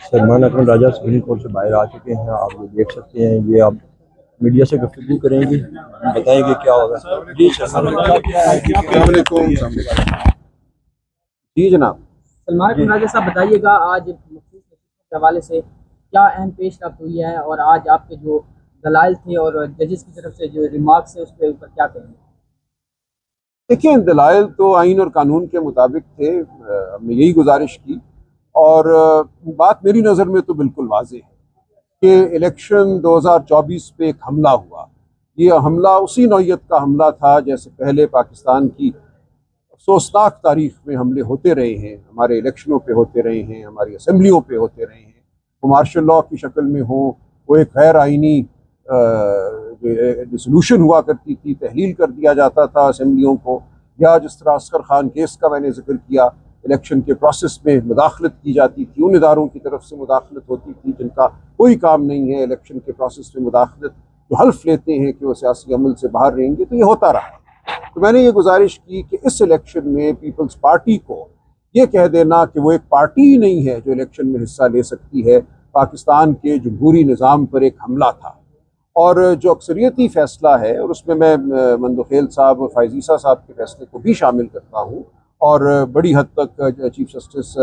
सलमान अकरम राजा supreme court से बाहर आ चुके हैं। आप ये देख सकते हैं। ये आप मीडिया से गुफ्तगू करेंगे, बताएंगे क्या होगा। जी सलमान जी जनाब। सलमान जी राजा साहब बताइएगा, आज मुफ्ती के हवाले से क्या अहम पेशरफ्त हुई है और आज आपके जो दलाइल थे और जजेस की तरफ से जो रिमार्क्स है उस पर ऊपर क्या कहेंगे? देखिए, दलाइल तो आइन और कानून के मुताबिक थे। हमने यही गुजारिश की और बात मेरी नज़र में तो बिल्कुल वाज़ेह है कि इलेक्शन 2024 पे एक हमला हुआ। ये हमला उसी नौइयत का हमला था जैसे पहले पाकिस्तान की अफसोसनाक तारीख में हमले होते रहे हैं। हमारे इलेक्शनों पे होते रहे हैं, हमारी असम्बलियों पे होते रहे हैं। वो मार्शल लॉ की शक्ल में हो, वो एक गैर आइनी डिसोल्यूशन हुआ करती थी, तहलील कर दिया जाता था असम्बलियों को, या जिस तरह असगर खान केस का मैंने जिक्र किया, इलेक्शन के प्रोसेस में मुदाखलत की जाती थी, उन इदारों की तरफ से मुदाखलत होती थी जिनका कोई काम नहीं है इलेक्शन के प्रोसेस में मुदाखलत, जो हल्फ लेते हैं कि वो सियासी अमल से बाहर रहेंगे। तो ये होता रहा। तो मैंने ये गुजारिश की कि इस इलेक्शन में पीपल्स पार्टी को ये कह देना कि वो एक पार्टी ही नहीं है जो इलेक्शन में हिस्सा ले सकती है, पाकिस्तान के जमहूरी निज़ाम पर एक हमला था। और जो अक्सरियती फ़ैसला है, और उसमें मैं मंदोखेल साहब और फ़ायज़ीसा साहब के फ़ैसले को भी शामिल करता हूँ, और बड़ी हद तक चीफ जस्टिस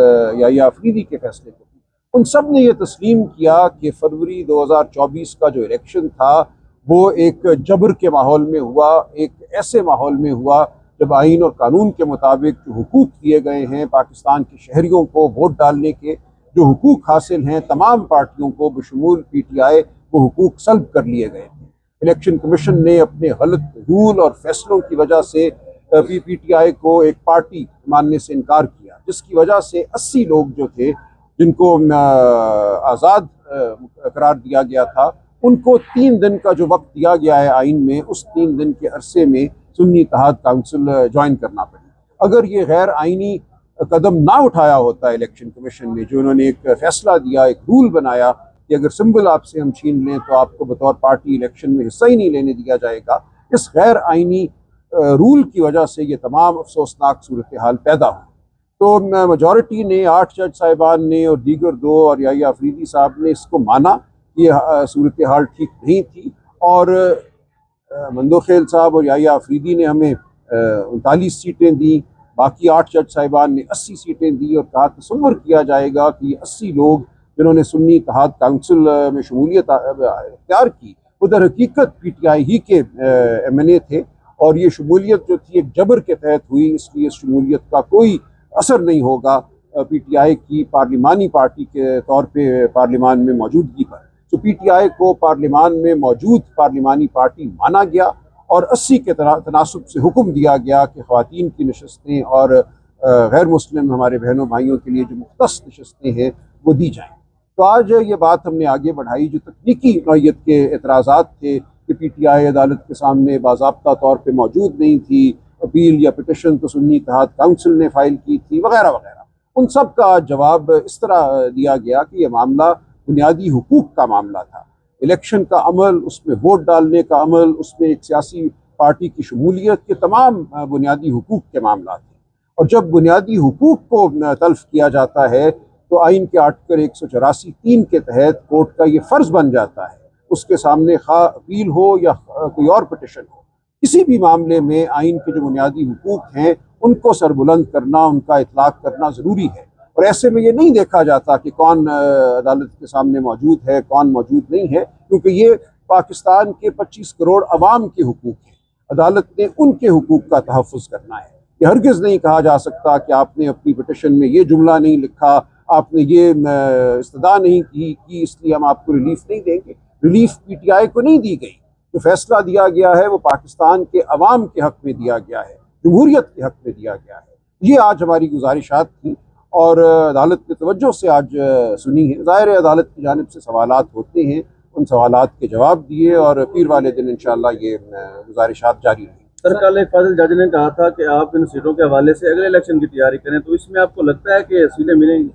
याहिया अफरीदी के फ़ैसले को भी, उन सब ने यह तस्लीम किया कि फरवरी 2024 का जो इलेक्शन था वो एक जबर के माहौल में हुआ, एक ऐसे माहौल में हुआ जब आइन और कानून के मुताबिक जो हुकूक दिए गए हैं पाकिस्तान के शहरियों को वोट डालने के, जो हुकूक हासिल हैं तमाम पार्टियों को बशमूल PTI, वो हुकूक सल्ब कर लिए गए थे। इलेक्शन कमीशन ने अपने गलत रूल और फैसलों की वजह से PTI को एक पार्टी मानने से इनकार किया, जिसकी वजह से 80 लोग जो थे जिनको आज़ाद करार दिया गया था, उनको 3 दिन का जो वक्त दिया गया है आइन में, उस 3 दिन के अरसे में सुन्नी इत्तेहाद काउंसिल ज्वाइन करना पड़ा। अगर ये गैर आइनी कदम ना उठाया होता इलेक्शन कमीशन ने, जो उन्होंने एक फैसला दिया, एक रूल बनाया कि अगर सिंबल आपसे हम छीन लें तो आपको बतौर पार्टी इलेक्शन में हिस्सा ही नहीं लेने दिया जाएगा, इस गैर आइनी रूल की वजह से ये तमाम अफसोसनाक सूरत हाल पैदा हुई। तो मेजॉरिटी ने, 8 जज साहिबान ने और दीगर 2 और याहिया अफरीदी साहब ने इसको माना कि ये सूरत हाल ठीक नहीं थी, और मंदोखेल साहब और याहिया अफरीदी ने हमें 39 सीटें दी, बाकी 8 जज साहिबान ने 80 सीटें दी, और कहा तसव्वुर किया जाएगा कि 80 लोग जिन्होंने सुन्नी इत्तेहाद काउंसिल में शमूलियत इख्तियार की, वो दर हकीकत PTI ही के MNA थे, और ये शमूलियत जो थी एक जबर के तहत हुई, इसलिए इस शमूलियत का कोई असर नहीं होगा PTI की पार्लिमानी पार्टी के तौर पे पार्लिमान में मौजूदगी पर। तो PTI को पार्लिमान में मौजूद पार्लिमानी पार्टी माना गया, और 80 के तनासुब से हुक्म दिया गया कि ख़वातीन की नशस्तें और गैर मुस्लिम हमारे बहनों भाइयों के लिए जो मुख्तस नशस्तें हैं वो दी जाएँ। तो आज ये बात हमने आगे बढ़ाई। जो तकनीकी नौइयत के एतराज़ात थे कि PTI अदालत के सामने बाज़ाब्ता तौर पर मौजूद नहीं थी, अपील या पिटिशन तो सुन्नी इत्तेहाद काउंसिल ने फ़ाइल की थी, वगैरह वगैरह, उन सब का जवाब इस तरह दिया गया कि यह मामला बुनियादी हुकूक का मामला था। इलेक्शन का अमल, उसमें वोट डालने का अमल, उसमें एक सियासी पार्टी की शमूलियत के तमाम बुनियादी हुकूक के मामला थे। और जब बुनियादी हुकूक को तल्फ किया जाता है तो आइन के आर्टिकल 184(3) के तहत कोर्ट का ये फ़र्ज़ बन जाता है, उसके सामने खा अपील हो या कोई और पिटिशन हो, किसी भी मामले में आइन के जो बुनियादी हुकूक हैं उनको सरबुलंद करना, उनका इतलाक़ करना ज़रूरी है। और ऐसे में ये नहीं देखा जाता कि कौन अदालत के सामने मौजूद है, कौन मौजूद नहीं है, क्योंकि ये पाकिस्तान के 25 करोड़ अवाम के हुकूक हैं। अदालत ने उनके हुकूक का तहफ़्फ़ुज़ करना है। ये हरगिज़ नहीं कहा जा सकता कि आपने अपनी पिटिशन में ये जुमला नहीं लिखा, आपने ये इस्तदा नहीं की, इसलिए हम आपको रिलीफ नहीं देंगे। रिलीफ PTI को नहीं दी गई। जो फैसला दिया गया है वो पाकिस्तान के अवाम के हक़ में दिया गया है, जमहूरियत के हक़ में दिया गया है। ये आज हमारी गुजारिशात थी, और अदालत ने तवज्जो से आज सुनी है। ज़ाहिर है अदालत की जानिब से सवालात होते हैं, उन सवालात के जवाब दिए, और पीर वाले दिन इंशाअल्लाह ये गुजारिशात जारी रहेंगी। सर, कल एक फाजिल जज ने कहा था कि आप इन सीटों के हवाले से अगले इलेक्शन की तैयारी करें, तो इसमें आपको लगता है कि सीटें मिलेंगी?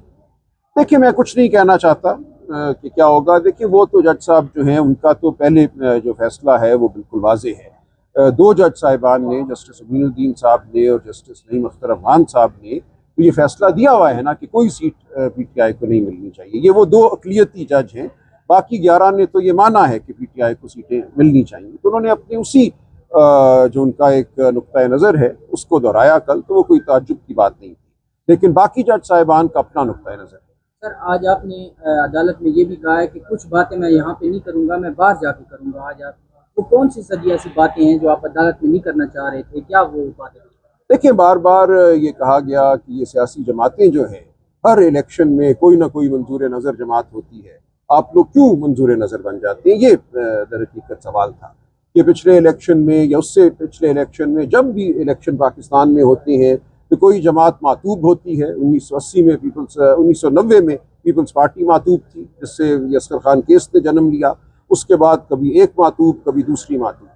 देखिए, मैं कुछ नहीं कहना चाहता कि क्या होगा। देखिए, वो तो जज साहब जो हैं उनका तो पहले जो फैसला है वो बिल्कुल वाज़ेह है। 2 जज साहिबान ने, जस्टिस अमीनुद्दीन साहब ने और जस्टिस नईम अख्तर अफगान साहब ने, तो ये फैसला दिया हुआ है ना कि कोई सीट पीटीआई को नहीं मिलनी चाहिए। ये वो 2 अक़लियती जज हैं, बाकी 11 ने तो ये माना है कि पीटीआई को सीटें मिलनी चाहिए। तो उन्होंने अपने उसी जो उनका एक नुक्ता नज़र है उसको दोहराया कल, तो वो कोई ताज्जुब की बात नहीं थी, लेकिन बाकी जज साहिबान का अपना नुक्ता नज़र है। सर, आज आपने अदालत में ये भी कहा है कि कुछ बातें मैं यहाँ पे नहीं करूँगा, मैं बाहर जाके करूँगा। आज आप वो कौन सी सदी ऐसी बातें हैं जो आप अदालत में नहीं करना चाह रहे थे, क्या वो बातें? देखिए, बार बार ये कहा गया कि ये सियासी जमातें जो हैं हर इलेक्शन में कोई ना कोई मंजूर नज़र जमात होती है, आप लोग क्यों मंजूर नज़र बन जाते हैं। ये दर हकीकत सवाल था कि पिछले इलेक्शन में या उससे पिछले इलेक्शन में जब भी इलेक्शन पाकिस्तान में होते हैं तो कोई जमात मातूब होती है। 1990 में पीपल्स पार्टी मातूब थी, जिससे असगर खान केस ने जन्म लिया। उसके बाद कभी एक मातूब, कभी दूसरी मातूब।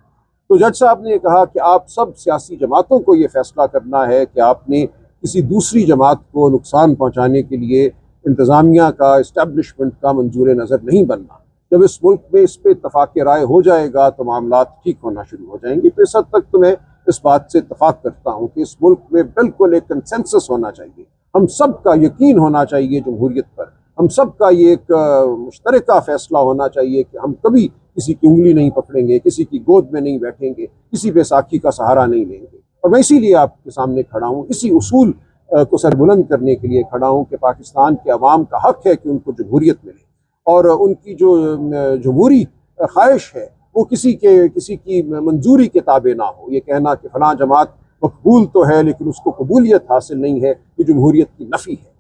तो जज साहब ने कहा कि आप सब सियासी जमातों को ये फैसला करना है कि आपने किसी दूसरी जमात को नुकसान पहुँचाने के लिए इंतज़ामिया का, इस्टेब्लिशमेंट का मंजूर नज़र नहीं बनना। जब इस मुल्क में इस पर इत्तफाक राय हो जाएगा तो मामला ठीक होना शुरू हो जाएंगे। तो इस हद तक तो मैं इस बात से इत्तफाक करता हूँ कि इस मुल्क में बिल्कुल एक कंसेंसस होना चाहिए, हम सब का यकीन होना चाहिए जमहूरियत पर, हम सब का ये एक मुश्तरका फैसला होना चाहिए कि हम कभी किसी की उंगली नहीं पकड़ेंगे, किसी की गोद में नहीं बैठेंगे, किसी बैसाखी का सहारा नहीं लेंगे। और मैं इसीलिए आपके सामने खड़ा हूँ, इसी उसूल को सरबुलंद करने के लिए खड़ा हूँ कि पाकिस्तान के अवाम का हक है कि उनको जमहूरियत मिले, और उनकी जो जमहूरी ख्वाहिश है वो किसी की मंजूरी के ताबे ना हो। ये कहना कि फलां जमात मकबूल तो है लेकिन उसको कबूलियत हासिल नहीं है, ये जमहूरियत की नफ़ी है।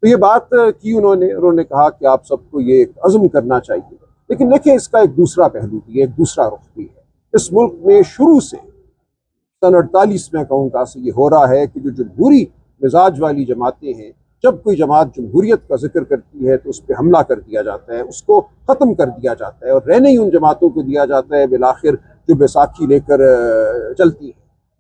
तो ये बात की उन्होंने कहा कि आप सबको ये एक अज़्म करना चाहिए। लेकिन देखिए, इसका एक दूसरा पहलू भी है, एक दूसरा रुख भी है। इस मुल्क में शुरू से सन 48 में कहूँगा से ये हो रहा है कि जो जमहूरी मिजाज वाली जमातें हैं, जब कोई जमात जमहूरियत का जिक्र करती है तो उस पर हमला कर दिया जाता है, उसको ख़त्म कर दिया जाता है, और रहने ही उन जमातों को दिया जाता है बिलाखिर जो बैसाखी लेकर चलती हैं,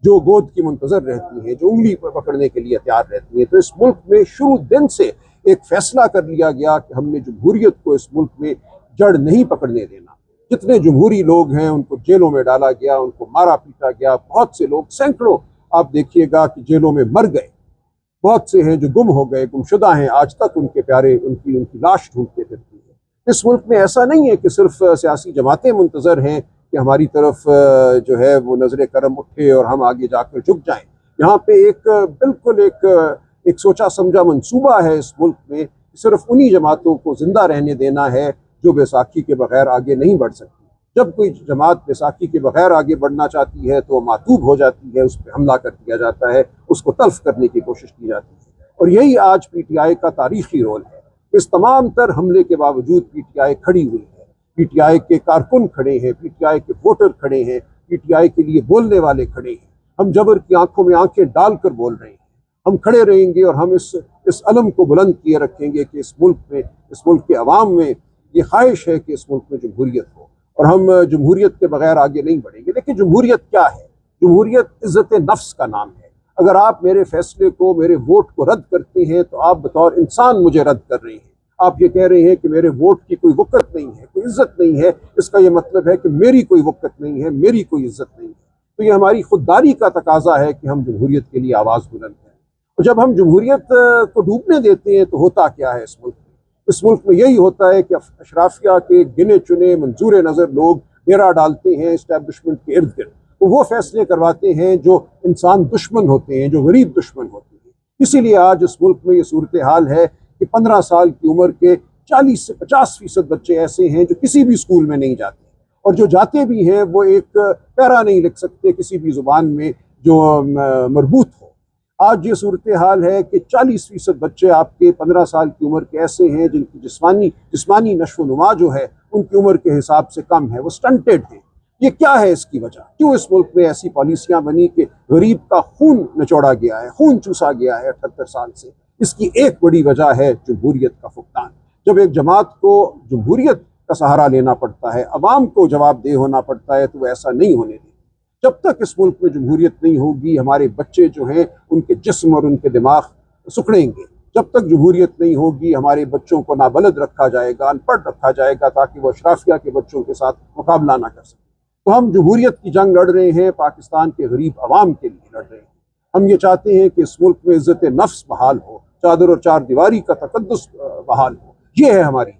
जो गोद की मुंतज़र रहती हैं, जो उंगली पर पकड़ने के लिए तैयार रहती हैं। तो इस मुल्क में शुरू दिन से एक फ़ैसला कर लिया गया कि हमने जमहूरियत को इस मुल्क में जड़ नहीं पकड़ने देना। जितने जमहूरी लोग हैं उनको जेलों में डाला गया, उनको मारा पीटा गया। बहुत से लोग, सैकड़ों आप देखिएगा कि जेलों में मर गए। बहुत से हैं जो गुम हो गए, गुमशुदा हैं, आज तक उनके प्यारे उनकी लाश ढूंढते फिरती है। इस मुल्क में ऐसा नहीं है कि सिर्फ सियासी जमातें मुंतज़र हैं कि हमारी तरफ जो है वो नज़र करम उठे और हम आगे जाकर झुक जाएं। यहाँ पे एक बिल्कुल एक सोचा समझा मंसूबा है इस मुल्क में, सिर्फ उन्हीं जमातों को जिंदा रहने देना है जो बैसाखी के बगैर आगे नहीं बढ़ सकती। जब कोई जमात बैसाखी के बगैर आगे बढ़ना चाहती है तो मातूब हो जाती है, उस पर हमला कर दिया जाता है, उसको तल्फ करने की कोशिश की जाती है। और यही आज पीटीआई का तारीखी रोल है। इस तमाम तर हमले के बावजूद पीटीआई खड़ी हुई है, पीटीआई के कारकुन खड़े हैं, पीटीआई के वोटर खड़े हैं, पीटीआई के लिए बोलने वाले खड़े हैं। हम जबर की आंखों में आंखें डालकर बोल रहे हैं, हम खड़े रहेंगे और हम इस अलम को बुलंद किए रखेंगे कि इस मुल्क के अवाम में ये ख्वाहिश है कि इस मुल्क में जमहूरियत हो, और हम जमहूरियत के बगैर आगे नहीं बढ़ेंगे। देखिए, जमहूरियत क्या है? जमहूरियत इज़्ज़त नफ्स का नाम है। अगर आप मेरे फैसले को, मेरे वोट को रद्द करते हैं तो आप बतौर इंसान मुझे रद्द कर रहे हैं। आप ये कह रहे हैं कि मेरे वोट की कोई वक़्त नहीं है, कोई इज़्ज़त नहीं है। इसका ये मतलब है कि मेरी कोई वक़्त नहीं है, मेरी कोई इज़्ज़त नहीं है। तो ये हमारी खुददारी का तकाजा है कि हम जमहूरियत के लिए आवाज़ बुलंद करें। और जब हम जमहूरियत को डूबने देते हैं तो होता क्या है इस मुल्क में? इस मुल्क में यही होता है कि अशराफिया के गिने चुने मंजूर नज़र लोग घेरा डालते हैं इस्टेब्लिशमेंट के इर्द गिर्द, तो वो फैसले करवाते हैं जो इंसान दुश्मन होते हैं, जो गरीब दुश्मन होते हैं। इसीलिए आज इस मुल्क में ये सूरत हाल है कि 15 साल की उम्र के 40 से 50% बच्चे ऐसे हैं जो किसी भी स्कूल में नहीं जाते, और जो जाते भी हैं वो एक पैरा नहीं लिख सकते किसी भी ज़ुबान में जो मरबूत हो। आज ये सूरत हाल है कि 40% बच्चे आपके 15 साल की उम्र के ऐसे हैं जिनकी जिस्मानी नशो नुमा जो है उनकी उम्र के हिसाब से कम है, वो स्टंटेड हैं। ये क्या है इसकी वजह? क्यों इस मुल्क में ऐसी पॉलिसियाँ बनी कि गरीब का खून निचोड़ा गया है, खून चूसा गया है 78 साल से? इसकी एक बड़ी वजह है जमहूरियत का फुकदान। जब एक जमात को जमहूरियत का सहारा लेना पड़ता है, अवाम को जवाबदेह होना पड़ता है, तो वो ऐसा नहीं होने देती। जब तक इस मुल्क में जमहूरियत नहीं होगी, हमारे बच्चे जो हैं उनके जिस्म और उनके दिमाग सुखड़ेंगे। जब तक जमहूरियत नहीं होगी, हमारे बच्चों को नाबलद रखा जाएगा, अनपढ़ रखा जाएगा, ताकि वो अशराफिया के बच्चों के साथ मुकाबला ना कर सकें। तो हम जमहूरियत की जंग लड़ रहे हैं, पाकिस्तान के गरीब अवाम के लिए लड़ रहे हैं। हम ये चाहते हैं कि इस मुल्क में इज्जत नफ्स बहाल हो, चादर और चार दीवारी का तकद्दुस बहाल हो। ये है हमारी